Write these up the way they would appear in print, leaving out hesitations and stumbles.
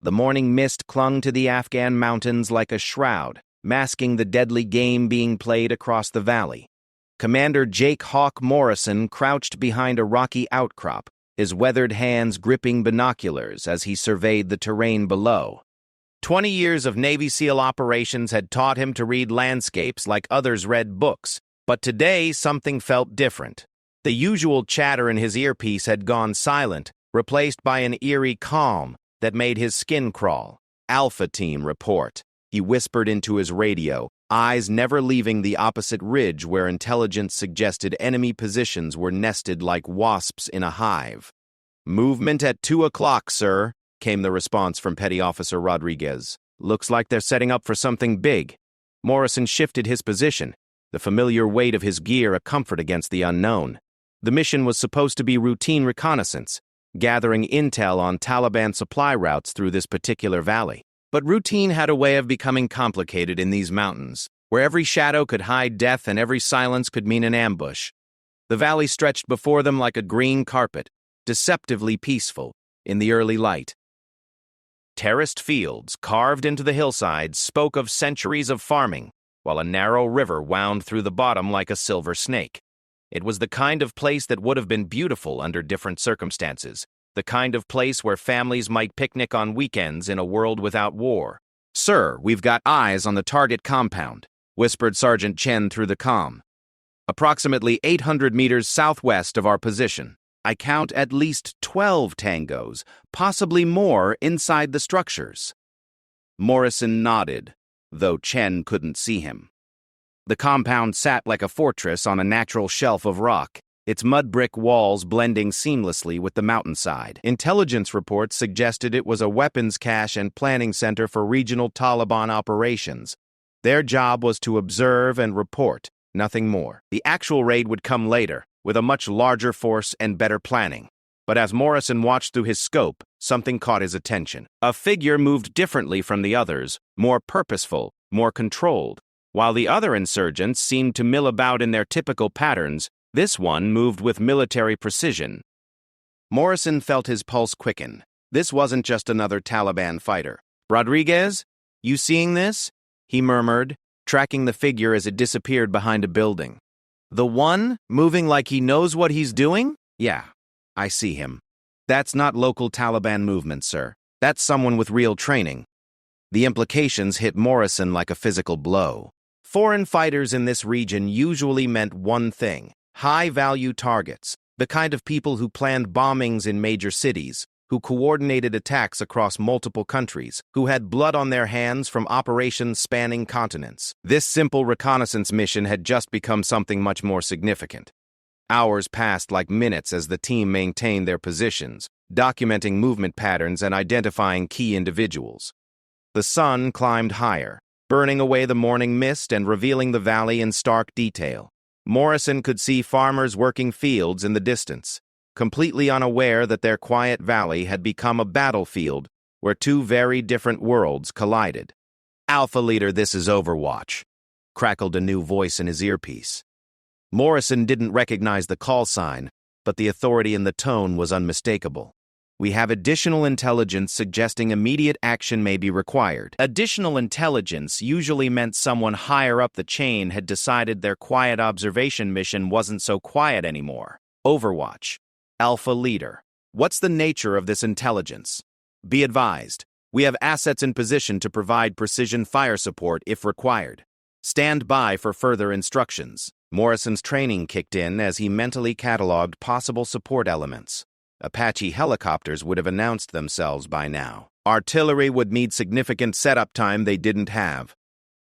The morning mist clung to the Afghan mountains like a shroud, masking the deadly game being played across the valley. Commander Jake Hawk Morrison crouched behind a rocky outcrop, his weathered hands gripping binoculars as he surveyed the terrain below. 20 years of Navy SEAL operations had taught him to read landscapes like others read books, but today something felt different. The usual chatter in his earpiece had gone silent, replaced by an eerie calm that made his skin crawl. "Alpha Team report," he whispered into his radio, eyes never leaving the opposite ridge where intelligence suggested enemy positions were nested like wasps in a hive. "Movement at 2 o'clock, sir," came the response from Petty Officer Rodriguez. "Looks like they're setting up for something big." Morrison shifted his position, the familiar weight of his gear a comfort against the unknown. The mission was supposed to be routine reconnaissance, gathering intel on Taliban supply routes through this particular valley. But routine had a way of becoming complicated in these mountains, where every shadow could hide death and every silence could mean an ambush. The valley stretched before them like a green carpet, deceptively peaceful in the early light. Terraced fields carved into the hillsides spoke of centuries of farming, while a narrow river wound through the bottom like a silver snake. It was the kind of place that would have been beautiful under different circumstances, the kind of place where families might picnic on weekends in a world without war. "Sir, we've got eyes on the target compound," whispered Sergeant Chen through the comm. "Approximately 800 meters southwest of our position. I count at least 12 tangos, possibly more, inside the structures." Morrison nodded, though Chen couldn't see him. The compound sat like a fortress on a natural shelf of rock, its mud brick walls blending seamlessly with the mountainside. Intelligence reports suggested it was a weapons cache and planning center for regional Taliban operations. Their job was to observe and report, nothing more. The actual raid would come later, with a much larger force and better planning. But as Morrison watched through his scope, something caught his attention. A figure moved differently from the others, more purposeful, more controlled. While the other insurgents seemed to mill about in their typical patterns, this one moved with military precision. Morrison felt his pulse quicken. This wasn't just another Taliban fighter. "Rodriguez, you seeing this?" he murmured, tracking the figure as it disappeared behind a building. "The one moving like he knows what he's doing?" "Yeah, I see him. That's not local Taliban movement, sir. That's someone with real training." The implications hit Morrison like a physical blow. Foreign fighters in this region usually meant one thing: high-value targets, the kind of people who planned bombings in major cities, who coordinated attacks across multiple countries, who had blood on their hands from operations spanning continents. This simple reconnaissance mission had just become something much more significant. Hours passed like minutes as the team maintained their positions, documenting movement patterns and identifying key individuals. The sun climbed higher, burning away the morning mist and revealing the valley in stark detail. Morrison could see farmers working fields in the distance, completely unaware that their quiet valley had become a battlefield where two very different worlds collided. "Alpha Leader, this is Overwatch," crackled a new voice in his earpiece. Morrison didn't recognize the call sign, but the authority in the tone was unmistakable. "We have additional intelligence suggesting immediate action may be required." Additional intelligence usually meant someone higher up the chain had decided their quiet observation mission wasn't so quiet anymore. "Overwatch. Alpha Leader. What's the nature of this intelligence? Be advised, we have assets in position to provide precision fire support if required. Stand by for further instructions." Morrison's training kicked in as he mentally cataloged possible support elements. Apache helicopters would have announced themselves by now. Artillery would need significant setup time they didn't have.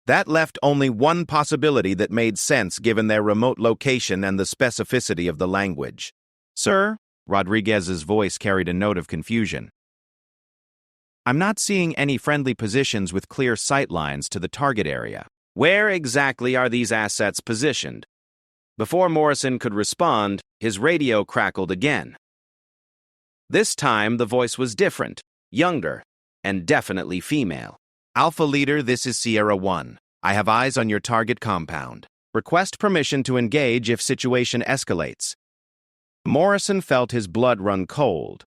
That left only one possibility that made sense given their remote location and the specificity of the language. "Sir?" Rodriguez's voice carried a note of confusion. "I'm not seeing any friendly positions with clear sight lines to the target area. Where exactly are these assets positioned?" Before Morrison could respond, his radio crackled again. This time, the voice was different, younger, and definitely female. "Alpha Leader, this is Sierra 1. I have eyes on your target compound. Request permission to engage if situation escalates." Morrison felt his blood run cold.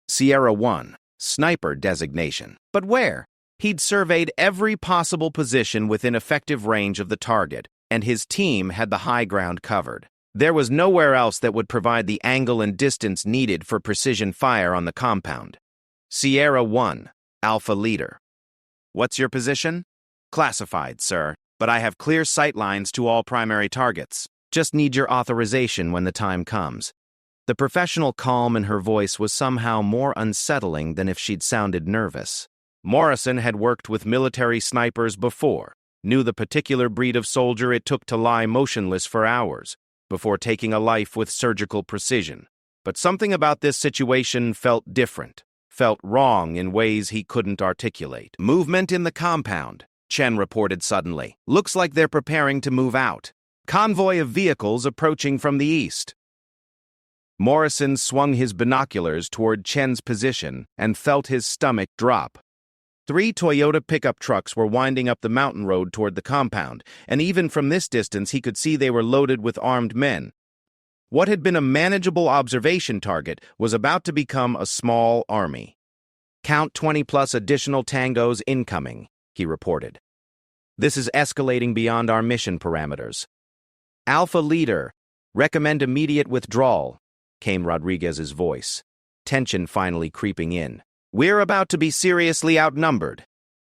"Sierra 1, sniper designation. But where? He'd surveyed every possible position within effective range of the target, and his team had the high ground covered. There was nowhere else that would provide the angle and distance needed for precision fire on the compound. Sierra 1, Alpha Leader. What's your position? Classified, sir, but I have clear sight lines to all primary targets. Just need your authorization when the time comes. The professional calm in her voice was somehow more unsettling than if she'd sounded nervous. Morrison had worked with military snipers before, knew the particular breed of soldier it took to lie motionless for hours before taking a life with surgical precision. But something about this situation felt different, felt wrong in ways he couldn't articulate. Movement in the compound, Chen reported suddenly. Looks like they're preparing to move out. Convoy of vehicles approaching from the east. Morrison swung his binoculars toward Chen's position and felt his stomach drop. 3 Toyota pickup trucks were winding up the mountain road toward the compound, and even from this distance he could see they were loaded with armed men. What had been a manageable observation target was about to become a small army. Count 20-plus additional tangos incoming, he reported. This is escalating beyond our mission parameters. Alpha Leader, recommend immediate withdrawal, came Rodriguez's voice, tension finally creeping in. We're about to be seriously outnumbered.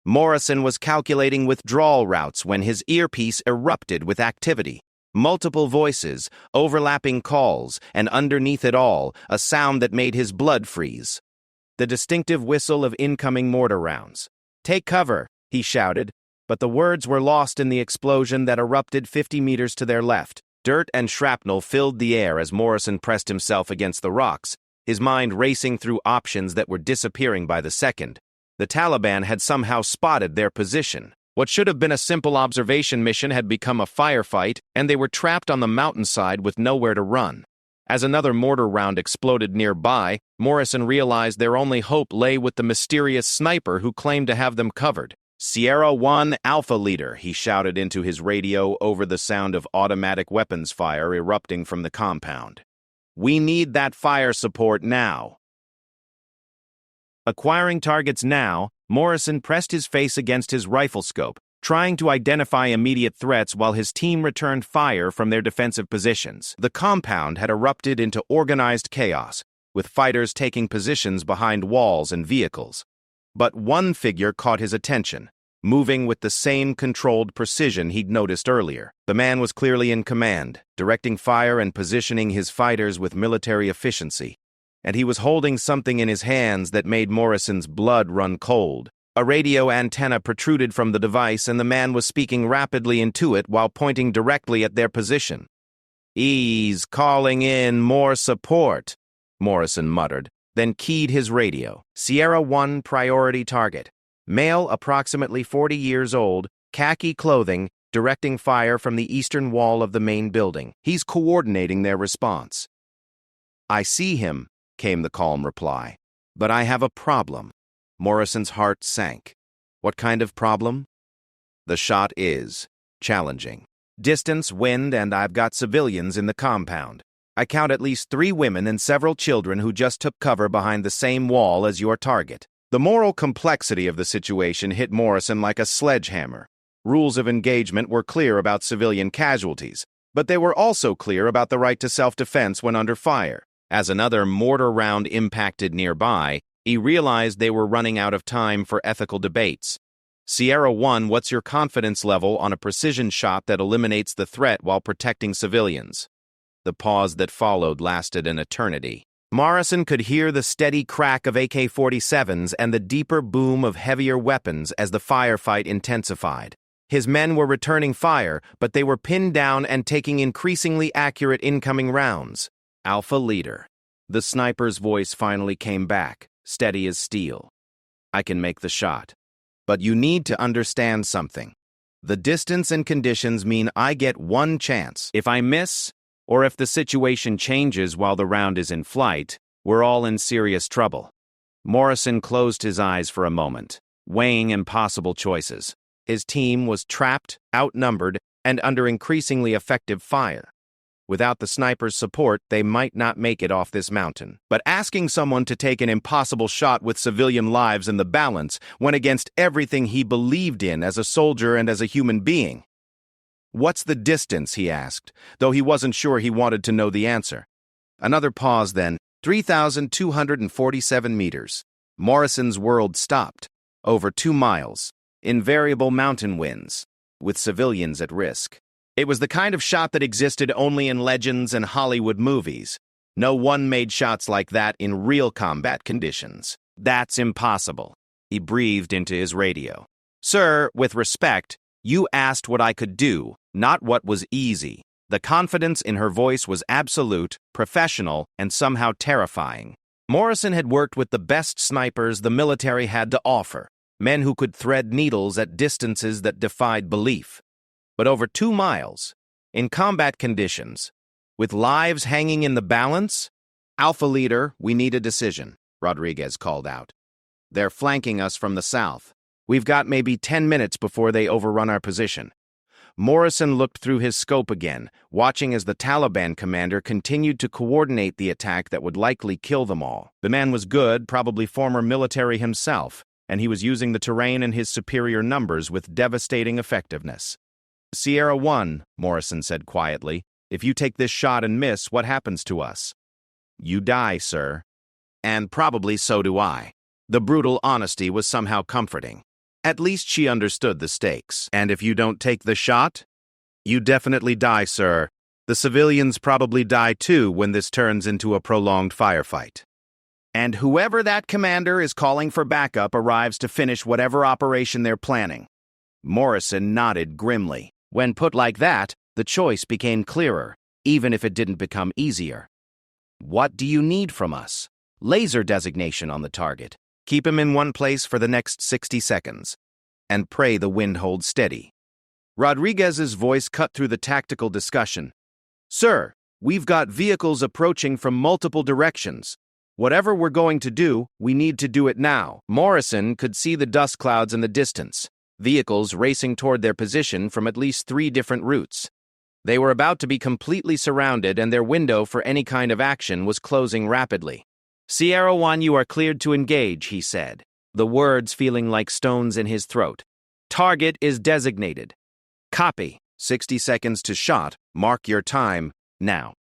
Morrison was calculating withdrawal routes when his earpiece erupted with activity. Multiple voices, overlapping calls, and underneath it all, a sound that made his blood freeze. The distinctive whistle of incoming mortar rounds. Take cover, he shouted, but the words were lost in the explosion that erupted 50 meters to their left. Dirt and shrapnel filled the air as Morrison pressed himself against the rocks, his mind racing through options that were disappearing by the second. The Taliban had somehow spotted their position. What should have been a simple observation mission had become a firefight, and they were trapped on the mountainside with nowhere to run. As another mortar round exploded nearby, Morrison realized their only hope lay with the mysterious sniper who claimed to have them covered. Sierra 1 Alpha Leader, he shouted into his radio over the sound of automatic weapons fire erupting from the compound. We need that fire support now. Acquiring targets now, Morrison pressed his face against his rifle scope, trying to identify immediate threats while his team returned fire from their defensive positions. The compound had erupted into organized chaos, with fighters taking positions behind walls and vehicles. But one figure caught his attention, moving with the same controlled precision he'd noticed earlier. The man was clearly in command, directing fire and positioning his fighters with military efficiency. And he was holding something in his hands that made Morrison's blood run cold. A radio antenna protruded from the device, and the man was speaking rapidly into it while pointing directly at their position. "He's calling in more support," Morrison muttered, then keyed his radio. Sierra 1 priority target. Male, approximately 40 years old, khaki clothing, directing fire from the eastern wall of the main building. He's coordinating their response. "I see him," came the calm reply. "But I have a problem." Morrison's heart sank. What kind of problem? The shot is challenging. Distance, wind, and I've got civilians in the compound. I count at least 3 women and several children who just took cover behind the same wall as your target. The moral complexity of the situation hit Morrison like a sledgehammer. Rules of engagement were clear about civilian casualties, but they were also clear about the right to self-defense when under fire. As another mortar round impacted nearby, he realized they were running out of time for ethical debates. Sierra 1, what's your confidence level on a precision shot that eliminates the threat while protecting civilians? The pause that followed lasted an eternity. Morrison could hear the steady crack of AK-47s and the deeper boom of heavier weapons as the firefight intensified. His men were returning fire, but they were pinned down and taking increasingly accurate incoming rounds. Alpha Leader. The sniper's voice finally came back, steady as steel. "I can make the shot. But you need to understand something. The distance and conditions mean I get one chance. If I miss, or if the situation changes while the round is in flight, we're all in serious trouble." Morrison closed his eyes for a moment, weighing impossible choices. His team was trapped, outnumbered, and under increasingly effective fire. Without the sniper's support, they might not make it off this mountain. But asking someone to take an impossible shot with civilian lives in the balance went against everything he believed in as a soldier and as a human being. "What's the distance?" he asked, though he wasn't sure he wanted to know the answer. Another pause then. 3,247 meters. Morrison's world stopped. Over 2 miles. Invariable mountain winds. With civilians at risk. It was the kind of shot that existed only in legends and Hollywood movies. No one made shots like that in real combat conditions. "That's impossible," he breathed into his radio. "Sir, with respect, you asked what I could do, not what was easy." The confidence in her voice was absolute, professional, and somehow terrifying. Morrison had worked with the best snipers the military had to offer, men who could thread needles at distances that defied belief. But over 2 miles, in combat conditions, with lives hanging in the balance? "Alpha leader, we need a decision," Rodriguez called out. "They're flanking us from the south. We've got maybe 10 minutes before they overrun our position." Morrison looked through his scope again, watching as the Taliban commander continued to coordinate the attack that would likely kill them all. The man was good, probably former military himself, and he was using the terrain and his superior numbers with devastating effectiveness. "Sierra 1, Morrison said quietly, "if you take this shot and miss, what happens to us?" "You die, sir." "And probably so do I." The brutal honesty was somehow comforting. At least she understood the stakes. "And if you don't take the shot?" "You definitely die, sir. The civilians probably die too when this turns into a prolonged firefight." "And whoever that commander is calling for backup arrives to finish whatever operation they're planning." Morrison nodded grimly. When put like that, the choice became clearer, even if it didn't become easier. "What do you need from us?" "Laser designation on the target. Keep him in one place for the next 60 seconds. And pray the wind holds steady." Rodriguez's voice cut through the tactical discussion. "Sir, we've got vehicles approaching from multiple directions. Whatever we're going to do, we need to do it now." Morrison could see the dust clouds in the distance, vehicles racing toward their position from at least 3 different routes. They were about to be completely surrounded, and their window for any kind of action was closing rapidly. "Sierra 1, you are cleared to engage," he said, the words feeling like stones in his throat. "Target is designated." "Copy. 60 seconds to shot. Mark your time, now."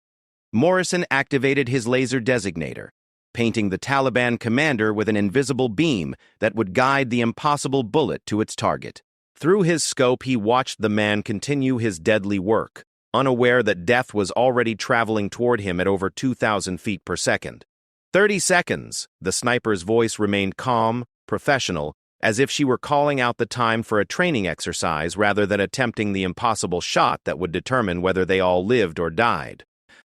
Morrison activated his laser designator, painting the Taliban commander with an invisible beam that would guide the impossible bullet to its target. Through his scope, he watched the man continue his deadly work, unaware that death was already traveling toward him at over 2,000 feet per second. 30 seconds. The sniper's voice remained calm, professional, as if she were calling out the time for a training exercise rather than attempting the impossible shot that would determine whether they all lived or died.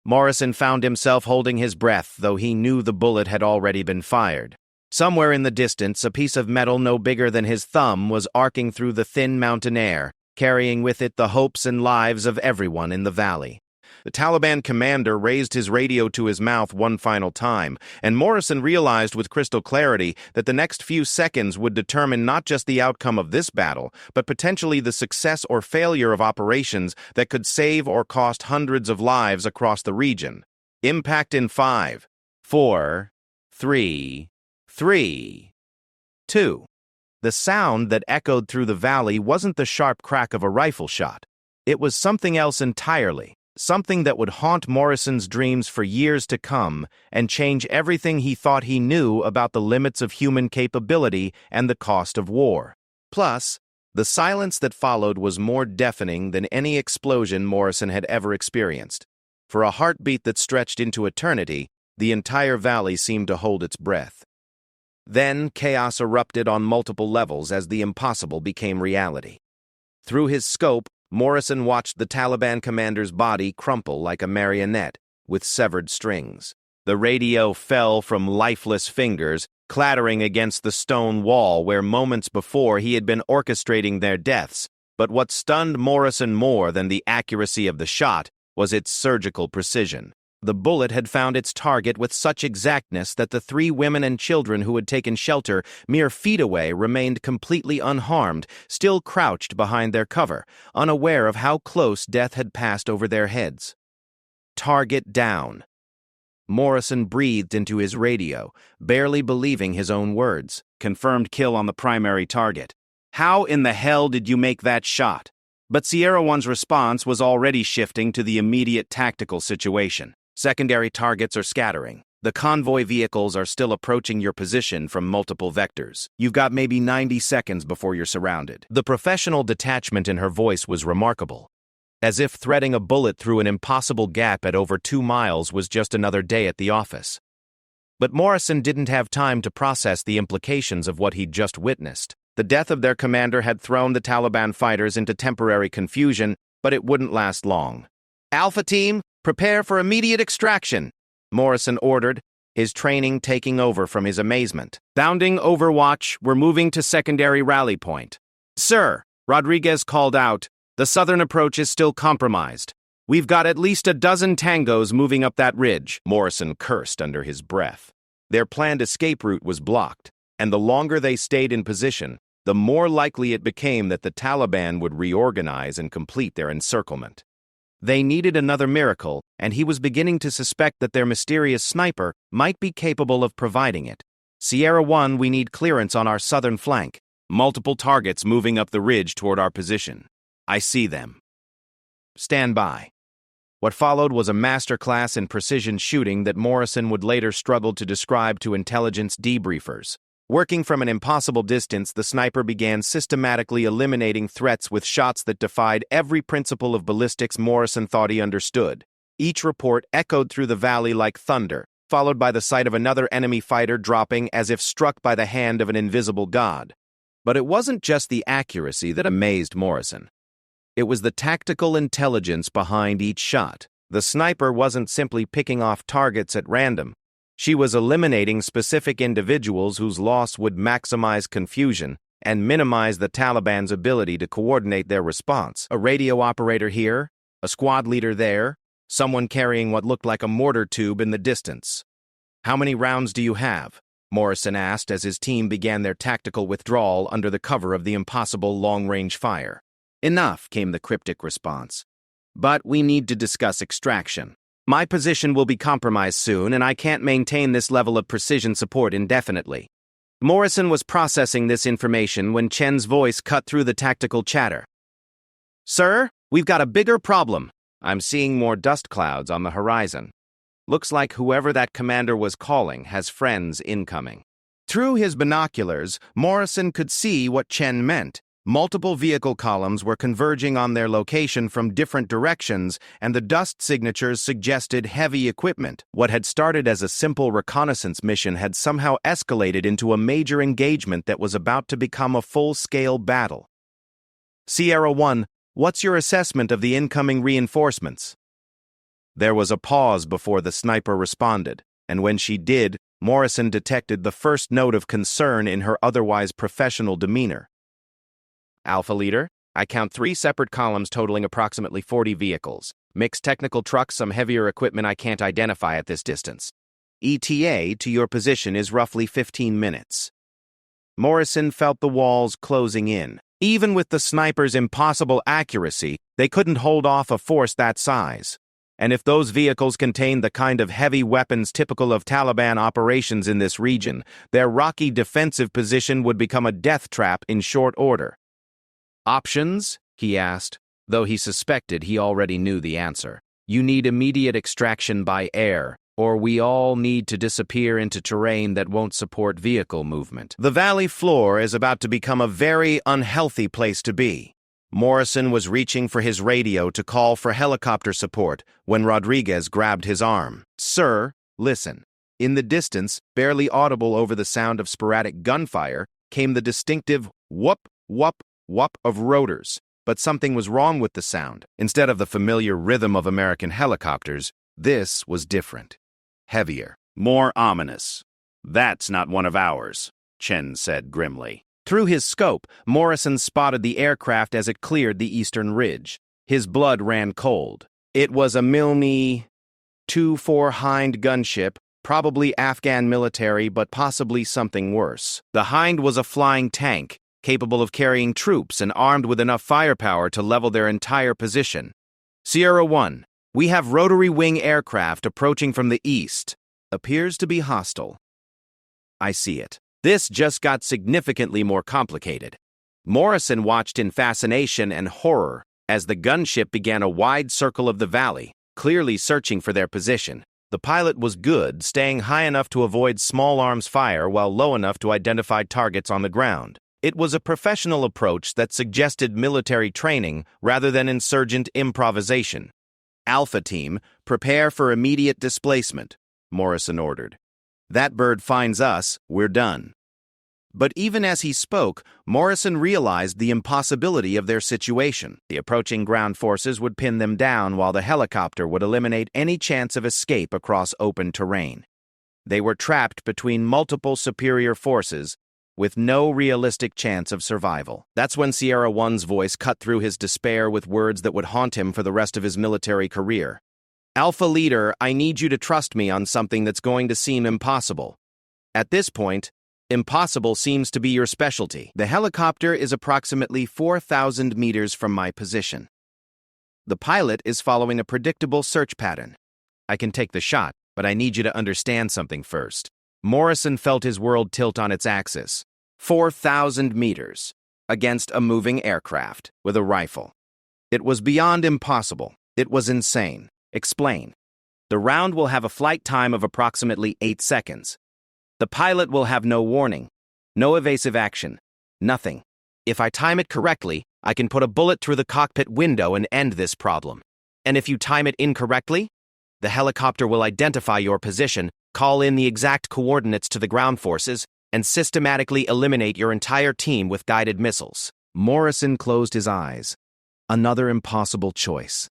Morrison found himself holding his breath, though he knew the bullet had already been fired. Somewhere in the distance, a piece of metal no bigger than his thumb was arcing through the thin mountain air, carrying with it the hopes and lives of everyone in the valley. The Taliban commander raised his radio to his mouth one final time, and Morrison realized with crystal clarity that the next few seconds would determine not just the outcome of this battle, but potentially the success or failure of operations that could save or cost hundreds of lives across the region. Impact in 5, 4, 3, 2. The sound that echoed through the valley wasn't the sharp crack of a rifle shot. It was something else entirely. Something that would haunt Morrison's dreams for years to come and change everything he thought he knew about the limits of human capability and the cost of war. Plus, the silence that followed was more deafening than any explosion Morrison had ever experienced. For a heartbeat that stretched into eternity, the entire valley seemed to hold its breath. Then chaos erupted on multiple levels as the impossible became reality. Through his scope, Morrison watched the Taliban commander's body crumple like a marionette with severed strings. The radio fell from lifeless fingers, clattering against the stone wall where moments before he had been orchestrating their deaths. But what stunned Morrison more than the accuracy of the shot was its surgical precision. The bullet had found its target with such exactness that the 3 women and children who had taken shelter mere feet away remained completely unharmed, still crouched behind their cover, unaware of how close death had passed over their heads. Target down. Morrison breathed into his radio, barely believing his own words. Confirmed kill on the primary target. How in the hell did you make that shot? But Sierra One's response was already shifting to the immediate tactical situation. Secondary targets are scattering. The convoy vehicles are still approaching your position from multiple vectors. You've got maybe 90 seconds before you're surrounded. The professional detachment in her voice was remarkable. As if threading a bullet through an impossible gap at over 2 miles was just another day at the office. But Morrison didn't have time to process the implications of what he'd just witnessed. The death of their commander had thrown the Taliban fighters into temporary confusion, but it wouldn't last long. "Alpha Team, prepare for immediate extraction," Morrison ordered, his training taking over from his amazement. "Bounding Overwatch, we're moving to secondary rally point." "Sir," Rodriguez called out, "the southern approach is still compromised. We've got at least a dozen tangos moving up that ridge," Morrison cursed under his breath. Their planned escape route was blocked, and the longer they stayed in position, the more likely it became that the Taliban would reorganize and complete their encirclement. They needed another miracle, and he was beginning to suspect that their mysterious sniper might be capable of providing it. "Sierra 1, we need clearance on our southern flank. Multiple targets moving up the ridge toward our position. I see them. Stand by." What followed was a masterclass in precision shooting that Morrison would later struggle to describe to intelligence debriefers. Working from an impossible distance, the sniper began systematically eliminating threats with shots that defied every principle of ballistics Morrison thought he understood. Each report echoed through the valley like thunder, followed by the sight of another enemy fighter dropping as if struck by the hand of an invisible god. But it wasn't just the accuracy that amazed Morrison. It was the tactical intelligence behind each shot. The sniper wasn't simply picking off targets at random. She was eliminating specific individuals whose loss would maximize confusion and minimize the Taliban's ability to coordinate their response. A radio operator here, a squad leader there, someone carrying what looked like a mortar tube in the distance. "How many rounds do you have?" Morrison asked as his team began their tactical withdrawal under the cover of the impossible long-range fire. "Enough," came the cryptic response. "But we need to discuss extraction. My position will be compromised soon, and I can't maintain this level of precision support indefinitely." Morrison was processing this information when Chen's voice cut through the tactical chatter. "Sir, we've got a bigger problem. I'm seeing more dust clouds on the horizon. Looks like whoever that commander was calling has friends incoming." Through his binoculars, Morrison could see what Chen meant. Multiple vehicle columns were converging on their location from different directions, and the dust signatures suggested heavy equipment. What had started as a simple reconnaissance mission had somehow escalated into a major engagement that was about to become a full-scale battle. "Sierra 1, what's your assessment of the incoming reinforcements?" There was a pause before the sniper responded, and when she did, Morrison detected the first note of concern in her otherwise professional demeanor. "Alpha Leader, I count 3 separate columns totaling approximately 40 vehicles. Mixed technical trucks, some heavier equipment I can't identify at this distance. ETA to your position is roughly 15 minutes. Morrison felt the walls closing in. Even with the sniper's impossible accuracy, they couldn't hold off a force that size. And if those vehicles contained the kind of heavy weapons typical of Taliban operations in this region, their rocky defensive position would become a death trap in short order. "Options?" he asked, though he suspected he already knew the answer. "You need immediate extraction by air, or we all need to disappear into terrain that won't support vehicle movement. The valley floor is about to become a very unhealthy place to be." Morrison was reaching for his radio to call for helicopter support when Rodriguez grabbed his arm. "Sir, listen." In the distance, barely audible over the sound of sporadic gunfire, came the distinctive whoop, whoop, whoop of rotors. But something was wrong with the sound. Instead of the familiar rhythm of American helicopters, this was different. Heavier. More ominous. "That's not one of ours," Chen said grimly. Through his scope, Morrison spotted the aircraft as it cleared the eastern ridge. His blood ran cold. It was a Milne 2-4 Hind gunship, probably Afghan military, but possibly something worse. The Hind was a flying tank, capable of carrying troops and armed with enough firepower to level their entire position. "Sierra 1, We have rotary wing aircraft approaching from the east. Appears to be hostile. I see it. This just got significantly more complicated. Morrison watched in fascination and horror as the gunship began a wide circle of the valley, clearly searching for their position. The pilot was good, staying high enough to avoid small arms fire while low enough to identify targets on the ground. It was a professional approach that suggested military training rather than insurgent improvisation. Alpha Team, prepare for immediate displacement, Morrison ordered. That bird finds us, we're done. But even as he spoke, Morrison realized the impossibility of their situation. The approaching ground forces would pin them down while the helicopter would eliminate any chance of escape across open terrain. They were trapped between multiple superior forces with no realistic chance of survival. That's when Sierra One's voice cut through his despair with words that would haunt him for the rest of his military career. Alpha Leader, I need you to trust me on something that's going to seem impossible. At this point, impossible seems to be your specialty. The helicopter is approximately 4,000 meters from my position. The pilot is following a predictable search pattern. I can take the shot, but I need you to understand something first. Morrison felt his world tilt on its axis. 4,000 meters against a moving aircraft with a rifle. It was beyond impossible. It was insane. Explain. The round will have a flight time of approximately 8 seconds. The pilot will have no warning, no evasive action, nothing. If I time it correctly, I can put a bullet through the cockpit window and end this problem. And if you time it incorrectly, the helicopter will identify your position, call in the exact coordinates to the ground forces, and systematically eliminate your entire team with guided missiles. Morrison closed his eyes. Another impossible choice.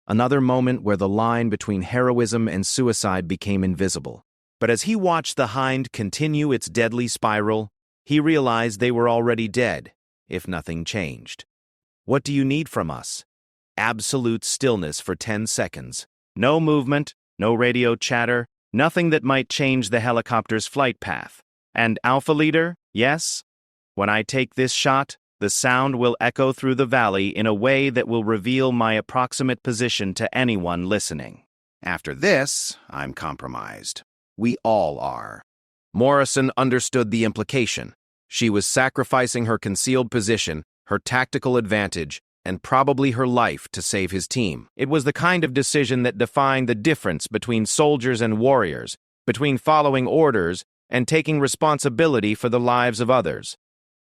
Another moment where the line between heroism and suicide became invisible. But as he watched the Hind continue its deadly spiral, he realized they were already dead, if nothing changed. What do you need from us? Absolute stillness for 10 seconds. No movement, no radio chatter, nothing that might change the helicopter's flight path. And Alpha Leader, yes? When I take this shot, the sound will echo through the valley in a way that will reveal my approximate position to anyone listening. After this, I'm compromised. We all are. Morrison understood the implication. She was sacrificing her concealed position, her tactical advantage, and probably her life to save his team. It was the kind of decision that defined the difference between soldiers and warriors, between following orders and taking responsibility for the lives of others.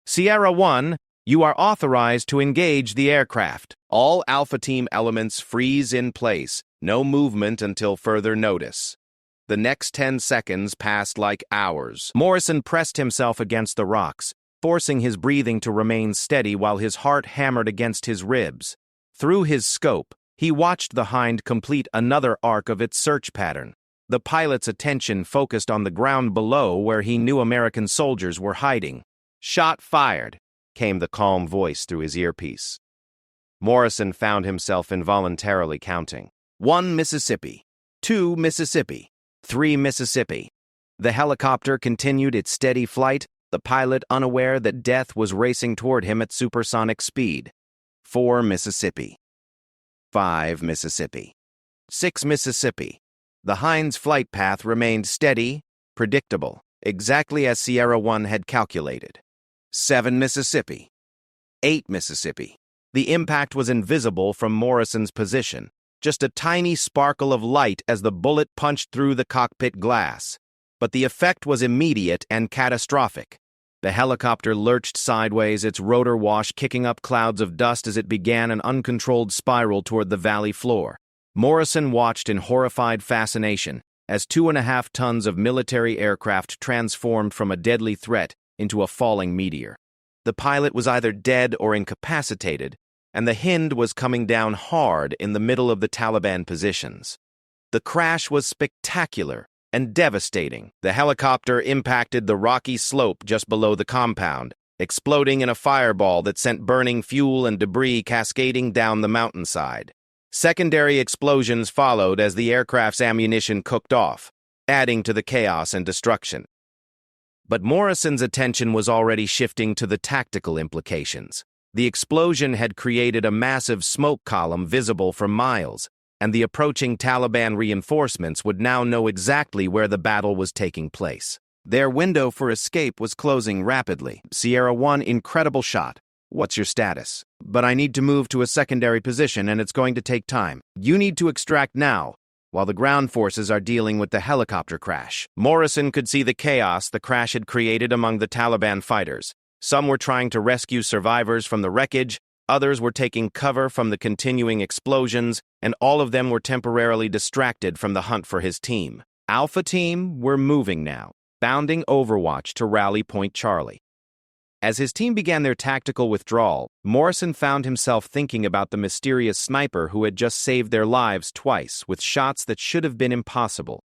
Sierra One, you are authorized to engage the aircraft. All Alpha Team elements freeze in place, no movement until further notice. The next 10 seconds passed like hours. Morrison pressed himself against the rocks, forcing his breathing to remain steady while his heart hammered against his ribs. Through his scope, he watched the Hind complete another arc of its search pattern. The pilot's attention focused on the ground below where he knew American soldiers were hiding. Shot fired, came the calm voice through his earpiece. Morrison found himself involuntarily counting. 1 Mississippi, 2 Mississippi, 3 Mississippi. The helicopter continued its steady flight, the pilot unaware that death was racing toward him at supersonic speed. 4 Mississippi, 5 Mississippi, 6 Mississippi. The Hind's flight path remained steady, predictable, exactly as Sierra One had calculated. 7 Mississippi, 8 Mississippi. The impact was invisible from Morrison's position, just a tiny sparkle of light as the bullet punched through the cockpit glass. But the effect was immediate and catastrophic. The helicopter lurched sideways, its rotor wash kicking up clouds of dust as it began an uncontrolled spiral toward the valley floor. Morrison watched in horrified fascination as 2.5 tons of military aircraft transformed from a deadly threat into a falling meteor. The pilot was either dead or incapacitated, and the Hind was coming down hard in the middle of the Taliban positions. The crash was spectacular and devastating. The helicopter impacted the rocky slope just below the compound, exploding in a fireball that sent burning fuel and debris cascading down the mountainside. Secondary explosions followed as the aircraft's ammunition cooked off, adding to the chaos and destruction. But Morrison's attention was already shifting to the tactical implications. The explosion had created a massive smoke column visible for miles, and the approaching Taliban reinforcements would now know exactly where the battle was taking place. Their window for escape was closing rapidly. Sierra 1, incredible shot. What's your status? But I need to move to a secondary position, and it's going to take time. You need to extract now, while the ground forces are dealing with the helicopter crash. Morrison could see the chaos the crash had created among the Taliban fighters. Some were trying to rescue survivors from the wreckage, others were taking cover from the continuing explosions, and all of them were temporarily distracted from the hunt for his team. Alpha Team were moving now, bounding Overwatch to Rally Point Charlie. As his team began their tactical withdrawal, Morrison found himself thinking about the mysterious sniper who had just saved their lives twice with shots that should have been impossible.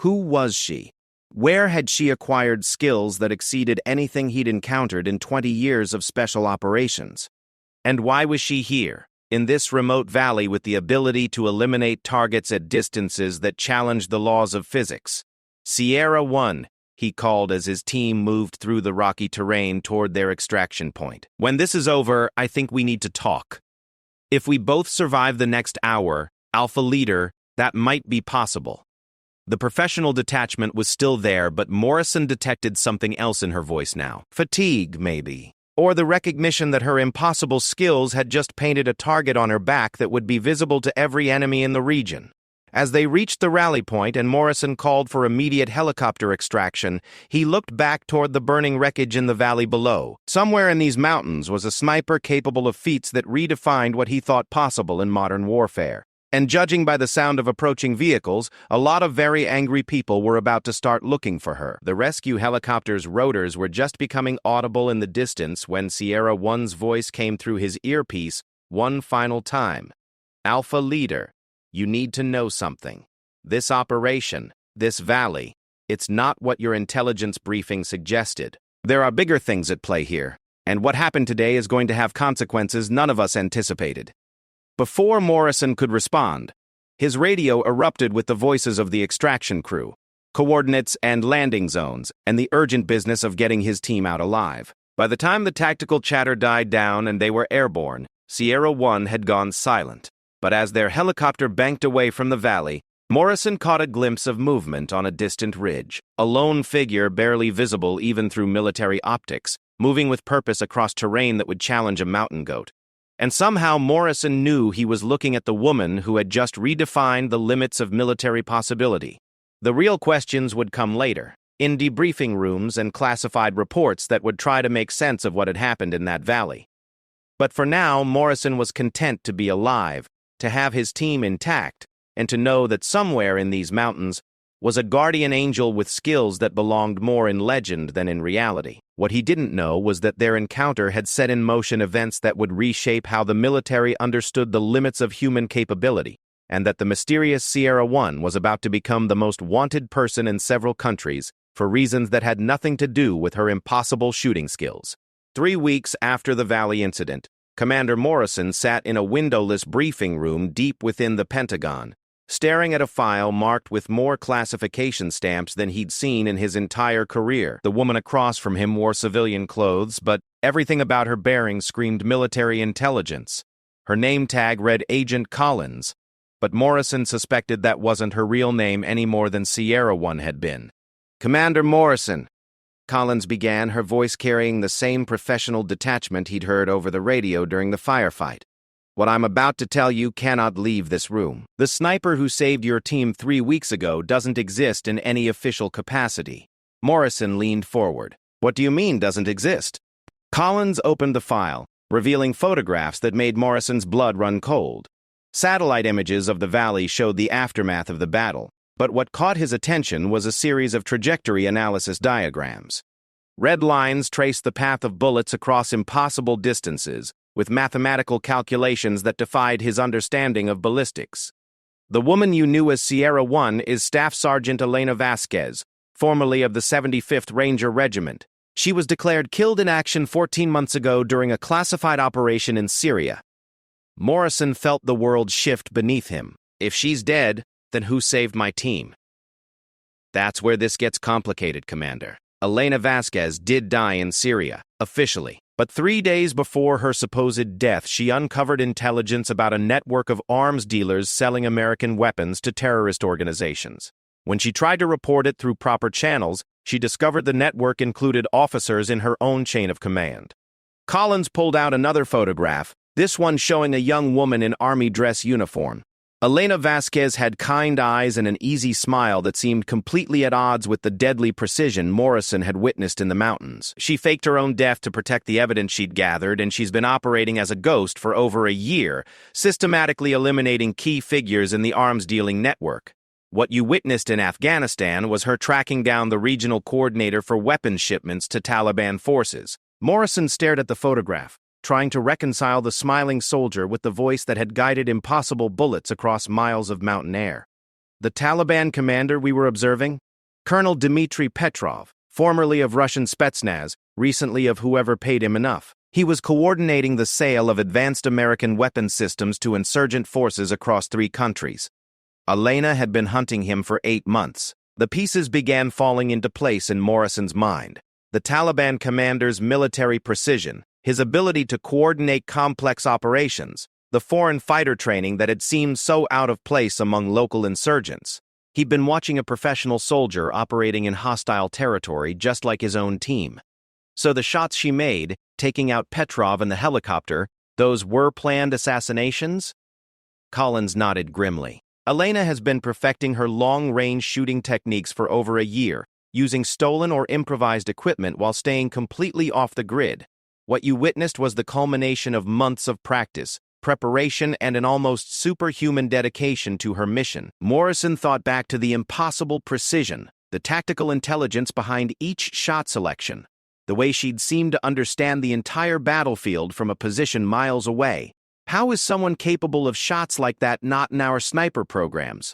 Who was she? Where had she acquired skills that exceeded anything he'd encountered in 20 years of special operations? And why was she here, in this remote valley with the ability to eliminate targets at distances that challenged the laws of physics? Sierra 1, he called as his team moved through the rocky terrain toward their extraction point. When this is over, I think we need to talk. If we both survive the next hour, Alpha Leader, that might be possible. The professional detachment was still there, but Morrison detected something else in her voice now. Fatigue, maybe. Or the recognition that her impossible skills had just painted a target on her back that would be visible to every enemy in the region. As they reached the rally point and Morrison called for immediate helicopter extraction, he looked back toward the burning wreckage in the valley below. Somewhere in these mountains was a sniper capable of feats that redefined what he thought possible in modern warfare. And judging by the sound of approaching vehicles, a lot of very angry people were about to start looking for her. The rescue helicopter's rotors were just becoming audible in the distance when Sierra 1's voice came through his earpiece one final time. Alpha Leader, you need to know something. This operation, this valley, it's not what your intelligence briefing suggested. There are bigger things at play here, and what happened today is going to have consequences none of us anticipated. Before Morrison could respond, his radio erupted with the voices of the extraction crew, coordinates and landing zones, and the urgent business of getting his team out alive. By the time the tactical chatter died down and they were airborne, Sierra 1 had gone silent. But as their helicopter banked away from the valley, Morrison caught a glimpse of movement on a distant ridge, a lone figure barely visible even through military optics, moving with purpose across terrain that would challenge a mountain goat. And somehow Morrison knew he was looking at the woman who had just redefined the limits of military possibility. The real questions would come later, in debriefing rooms and classified reports that would try to make sense of what had happened in that valley. But for now, Morrison was content to be alive, to have his team intact, and to know that somewhere in these mountains was a guardian angel with skills that belonged more in legend than in reality. What he didn't know was that their encounter had set in motion events that would reshape how the military understood the limits of human capability, and that the mysterious Sierra 1 was about to become the most wanted person in several countries for reasons that had nothing to do with her impossible shooting skills. 3 weeks after the Valley incident, Commander Morrison sat in a windowless briefing room deep within the Pentagon, staring at a file marked with more classification stamps than he'd seen in his entire career. The woman across from him wore civilian clothes, but everything about her bearing screamed military intelligence. Her name tag read Agent Collins, but Morrison suspected that wasn't her real name any more than Sierra 1 had been. "Commander Morrison," Collins began, her voice carrying the same professional detachment he'd heard over the radio during the firefight. "What I'm about to tell you cannot leave this room. The sniper who saved your team 3 weeks ago doesn't exist in any official capacity." Morrison leaned forward. "What do you mean, doesn't exist?" Collins opened the file, revealing photographs that made Morrison's blood run cold. Satellite images of the valley showed the aftermath of the battle, but what caught his attention was a series of trajectory analysis diagrams. Red lines traced the path of bullets across impossible distances, with mathematical calculations that defied his understanding of ballistics. "The woman you knew as Sierra 1 is Staff Sergeant Elena Vasquez, formerly of the 75th Ranger Regiment. She was declared killed in action 14 months ago during a classified operation in Syria." Morrison felt the world shift beneath him. If she's dead, then who saved my team? That's where this gets complicated, Commander. Elena Vasquez did die in Syria, officially. But 3 days before her supposed death, she uncovered intelligence about a network of arms dealers selling American weapons to terrorist organizations. When she tried to report it through proper channels, she discovered the network included officers in her own chain of command. Collins pulled out another photograph, this one showing a young woman in army dress uniform. Elena Vasquez had kind eyes and an easy smile that seemed completely at odds with the deadly precision Morrison had witnessed in the mountains. She faked her own death to protect the evidence she'd gathered, and she's been operating as a ghost for over a year, systematically eliminating key figures in the arms-dealing network. What you witnessed in Afghanistan was her tracking down the regional coordinator for weapons shipments to Taliban forces. Morrison stared at the photograph, trying to reconcile the smiling soldier with the voice that had guided impossible bullets across miles of mountain air. The Taliban commander we were observing? Colonel Dmitry Petrov, formerly of Russian Spetsnaz, recently of whoever paid him enough. He was coordinating the sale of advanced American weapons systems to insurgent forces across 3 countries. Elena had been hunting him for 8 months. The pieces began falling into place in Morrison's mind. The Taliban commander's military precision, his ability to coordinate complex operations, the foreign fighter training that had seemed so out of place among local insurgents. He'd been watching a professional soldier operating in hostile territory just like his own team. So the shots she made, taking out Petrov and the helicopter, those were planned assassinations? Collins nodded grimly. Elena has been perfecting her long-range shooting techniques for over a year, using stolen or improvised equipment while staying completely off the grid. What you witnessed was the culmination of months of practice, preparation, and an almost superhuman dedication to her mission. Morrison thought back to the impossible precision, the tactical intelligence behind each shot selection, the way she'd seemed to understand the entire battlefield from a position miles away. How is someone capable of shots like that not in our sniper programs?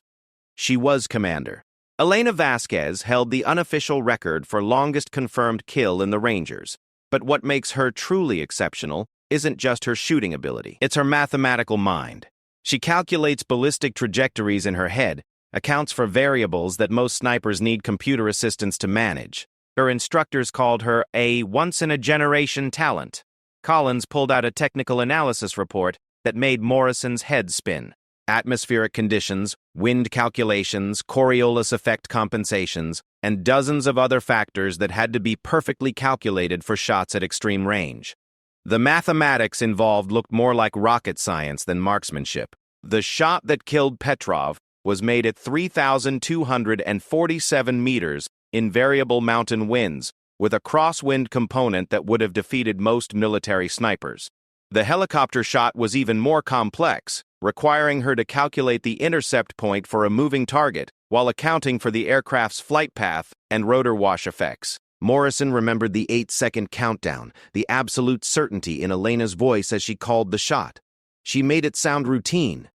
She was commander. Elena Vasquez held the unofficial record for longest confirmed kill in the Rangers. But what makes her truly exceptional isn't just her shooting ability. It's her mathematical mind. She calculates ballistic trajectories in her head, accounts for variables that most snipers need computer assistance to manage. Her instructors called her a once-in-a-generation talent. Collins pulled out a technical analysis report that made Morrison's head spin. Atmospheric conditions, wind calculations, Coriolis effect compensations, and dozens of other factors that had to be perfectly calculated for shots at extreme range. The mathematics involved looked more like rocket science than marksmanship. The shot that killed Petrov was made at 3,247 meters in variable mountain winds, with a crosswind component that would have defeated most military snipers. The helicopter shot was even more complex, requiring her to calculate the intercept point for a moving target while accounting for the aircraft's flight path and rotor wash effects. Morrison remembered the 8-second countdown, the absolute certainty in Elena's voice as she called the shot. She made it sound routine,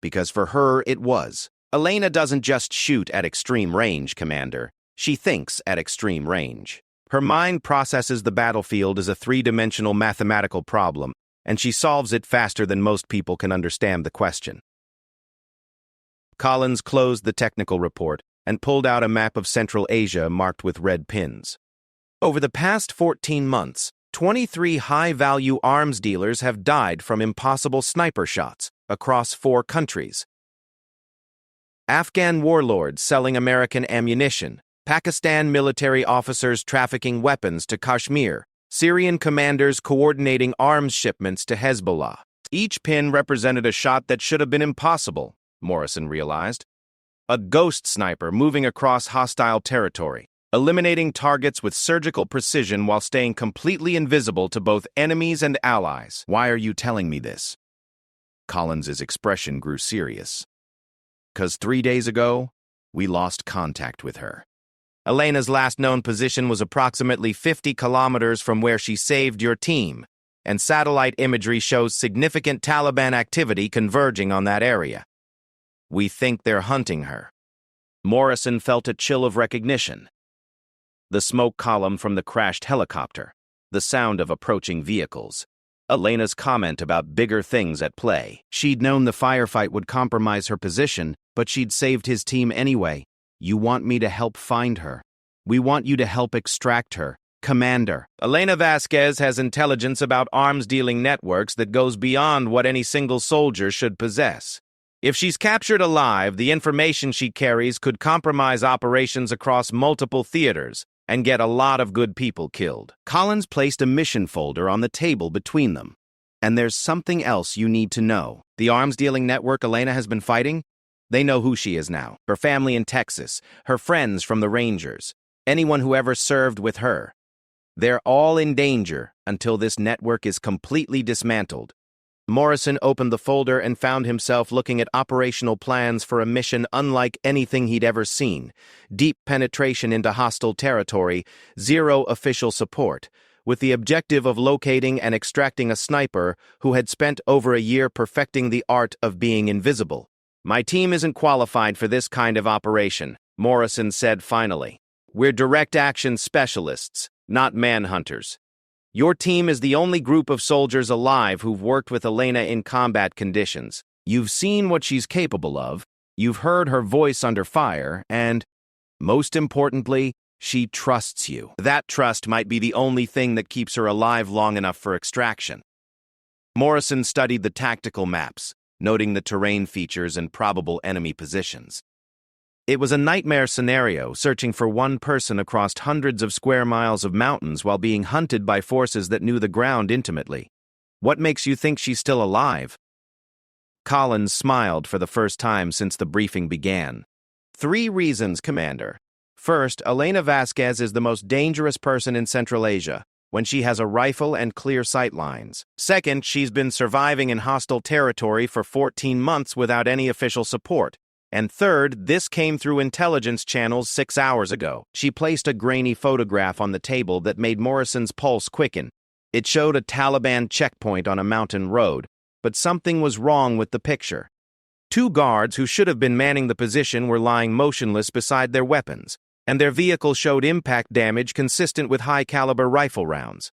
because for her it was. Elena doesn't just shoot at extreme range, Commander. She thinks at extreme range. Her mind processes the battlefield as a 3-dimensional mathematical problem, and she solves it faster than most people can understand the question. Collins closed the technical report and pulled out a map of Central Asia marked with red pins. Over the past 14 months, 23 high-value arms dealers have died from impossible sniper shots across 4 countries. Afghan warlords selling American ammunition, Pakistan military officers trafficking weapons to Kashmir, Syrian commanders coordinating arms shipments to Hezbollah. Each pin represented a shot that should have been impossible, Morrison realized. A ghost sniper moving across hostile territory, eliminating targets with surgical precision while staying completely invisible to both enemies and allies. Why are you telling me this? Collins's expression grew serious. 'Cause 3 days ago, we lost contact with her. Elena's last known position was approximately 50 kilometers from where she saved your team, and satellite imagery shows significant Taliban activity converging on that area. We think they're hunting her. Morrison felt a chill of recognition. The smoke column from the crashed helicopter, the sound of approaching vehicles, Elena's comment about bigger things at play. She'd known the firefight would compromise her position, but she'd saved his team anyway. You want me to help find her. We want you to help extract her. Commander, Elena Vasquez has intelligence about arms-dealing networks that goes beyond what any single soldier should possess. If she's captured alive, the information she carries could compromise operations across multiple theaters and get a lot of good people killed. Collins placed a mission folder on the table between them. And there's something else you need to know. The arms-dealing network Elena has been fighting? They know who she is now. Her family in Texas, her friends from the Rangers, anyone who ever served with her. They're all in danger until this network is completely dismantled. Morrison opened the folder and found himself looking at operational plans for a mission unlike anything he'd ever seen. Deep penetration into hostile territory, zero official support, with the objective of locating and extracting a sniper who had spent over a year perfecting the art of being invisible. "My team isn't qualified for this kind of operation," Morrison said finally. "We're direct action specialists, not manhunters. Your team is the only group of soldiers alive who've worked with Elena in combat conditions. You've seen what she's capable of, you've heard her voice under fire, and, most importantly, she trusts you. That trust might be the only thing that keeps her alive long enough for extraction." Morrison studied the tactical maps, noting the terrain features and probable enemy positions. It was a nightmare scenario, searching for one person across hundreds of square miles of mountains while being hunted by forces that knew the ground intimately. "What makes you think she's still alive?" Collins smiled for the first time since the briefing began. "3 reasons, Commander. First, Elena Vasquez is the most dangerous person in Central Asia, when she has a rifle and clear sight lines. Second, she's been surviving in hostile territory for 14 months without any official support. And third, this came through intelligence channels 6 hours ago." She placed a grainy photograph on the table that made Morrison's pulse quicken. It showed a Taliban checkpoint on a mountain road, but something was wrong with the picture. 2 guards who should have been manning the position were lying motionless beside their weapons, and their vehicle showed impact damage consistent with high-caliber rifle rounds.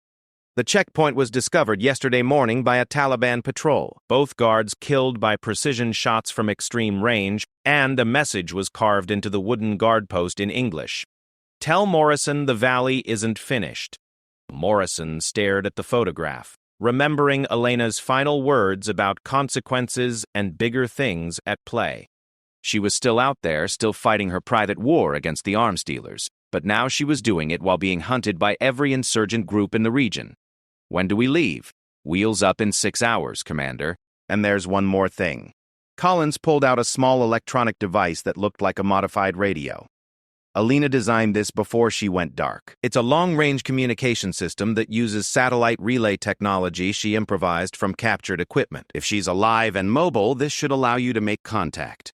The checkpoint was discovered yesterday morning by a Taliban patrol. Both guards killed by precision shots from extreme range, and a message was carved into the wooden guard post in English. "Tell Morrison the valley isn't finished." Morrison stared at the photograph, remembering Elena's final words about consequences and bigger things at play. She was still out there, still fighting her private war against the arms dealers, but now she was doing it while being hunted by every insurgent group in the region. "When do we leave?" "Wheels up in 6 hours, Commander. And there's one more thing." Collins pulled out a small electronic device that looked like a modified radio. "Elena designed this before she went dark. It's a long-range communication system that uses satellite relay technology she improvised from captured equipment. If she's alive and mobile, this should allow you to make contact."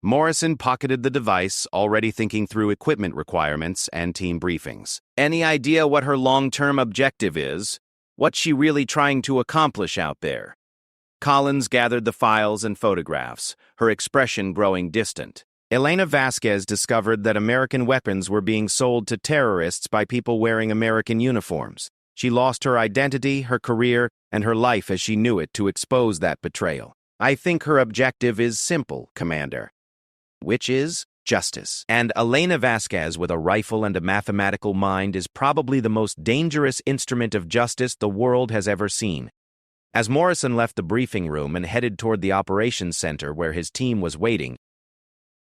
Morrison pocketed the device, already thinking through equipment requirements and team briefings. "Any idea what her long-term objective is? What's she really trying to accomplish out there?" Collins gathered the files and photographs, her expression growing distant. Elena Vasquez discovered that American weapons were being sold to terrorists by people wearing American uniforms. She lost her identity, her career, and her life as she knew it to expose that betrayal. "I think her objective is simple, Commander." "Which is?" "Justice. And Elena Vasquez with a rifle and a mathematical mind is probably the most dangerous instrument of justice the world has ever seen." As Morrison left the briefing room and headed toward the operations center where his team was waiting,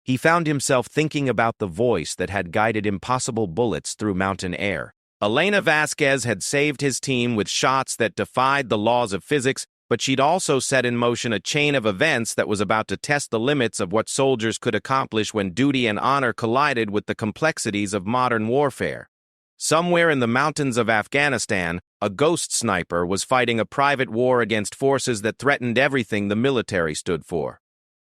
he found himself thinking about the voice that had guided impossible bullets through mountain air. Elena Vasquez had saved his team with shots that defied the laws of physics, but she'd also set in motion a chain of events that was about to test the limits of what soldiers could accomplish when duty and honor collided with the complexities of modern warfare. Somewhere in the mountains of Afghanistan, a ghost sniper was fighting a private war against forces that threatened everything the military stood for.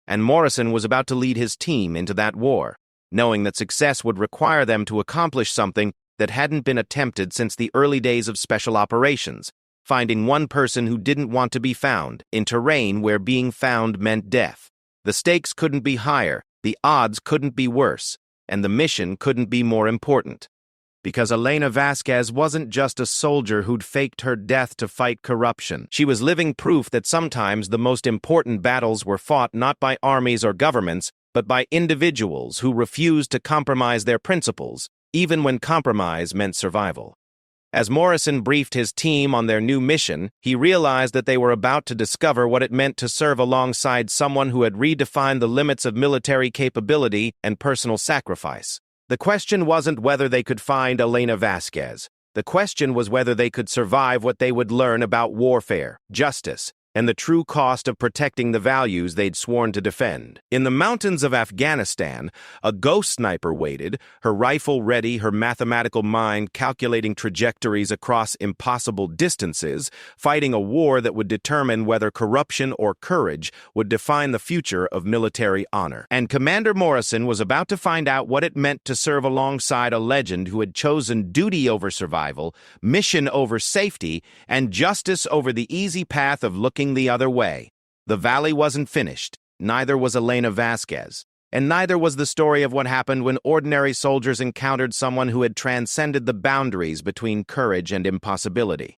And Morrison was about to lead his team into that war, knowing that success would require them to accomplish something that hadn't been attempted since the early days of special operations. Finding one person who didn't want to be found, in terrain where being found meant death. The stakes couldn't be higher, the odds couldn't be worse, and the mission couldn't be more important. Because Elena Vasquez wasn't just a soldier who'd faked her death to fight corruption. She was living proof that sometimes the most important battles were fought not by armies or governments, but by individuals who refused to compromise their principles, even when compromise meant survival. As Morrison briefed his team on their new mission, he realized that they were about to discover what it meant to serve alongside someone who had redefined the limits of military capability and personal sacrifice. The question wasn't whether they could find Elena Vasquez. The question was whether they could survive what they would learn about warfare, justice, and the true cost of protecting the values they'd sworn to defend. In the mountains of Afghanistan, a ghost sniper waited, her rifle ready, her mathematical mind calculating trajectories across impossible distances, fighting a war that would determine whether corruption or courage would define the future of military honor. And Commander Morrison was about to find out what it meant to serve alongside a legend who had chosen duty over survival, mission over safety, and justice over the easy path of looking the other way. The valley wasn't finished, neither was Elena Vasquez, and neither was the story of what happened when ordinary soldiers encountered someone who had transcended the boundaries between courage and impossibility.